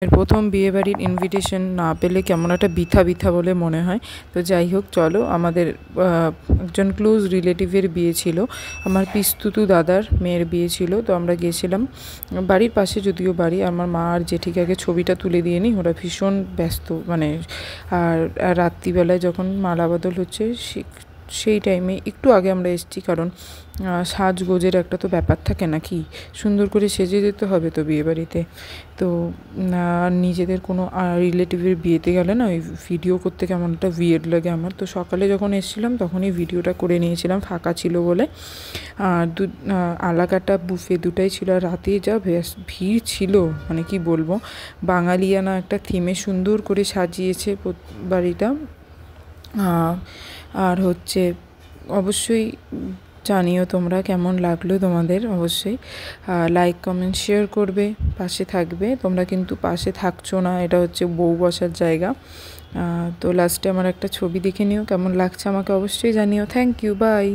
প্রথম বিয়েবাড়ির ইনভিটেশন না পেলে কেমন একটা বৃথা বৃথা বলে মনে হয়। তো যাই হোক, চলো, আমাদের একজন ক্লোজ রিলেটিভের বিয়ে ছিল, আমার পিস্তুতু দাদার মেয়ের বিয়ে ছিল। তো আমরা গিয়েছিলাম, বাড়ির পাশে যদিও বাড়ি। আমার মা আর জেঠিকে আগে ছবিটা তুলে দিয়ে নি, ওরা ভীষণ ব্যস্ত, মানে আর রাত্রিবেলায় যখন মালা বদল হচ্ছে সেই টাইমে একটু আগে আমরা এসেছি, কারণ সাজগোজের একটা তো ব্যাপার থাকে নাকি, সুন্দর করে সেজে যেতে হবে তো বিয়েবাড়িতে। তো নিজেদের কোনো রিলেটিভের বিয়েতে গেলে না ওই ভিডিও করতে কেমন একটা উইয়ার্ড লাগে আমার। তো সকালে যখন এসেছিলাম তখনই ভিডিওটা করে নিয়েছিলাম, ফাঁকা ছিল বলে। আলাকাটা বুফে দুটাই ছিল, আর রাতে যা ভিড় ছিল, মানে কি বলবো, বাঙালিয়ানা একটা থিমে সুন্দর করে সাজিয়েছে বাড়িটা। আর হচ্ছে অবশ্যই জানিও তোমরা কেমন লাগলো তোমাদের, অবশ্যই লাইক কমেন্ট শেয়ার করবে, পাশে থাকবে। তোমরা কিন্তু পাশে থাকছো না, এটা হচ্ছে বউ বসার জায়গা। তো লাস্টে আমার একটা ছবি দেখে নিও, কেমন লাগছে আমাকে অবশ্যই জানিও। Thank you, by.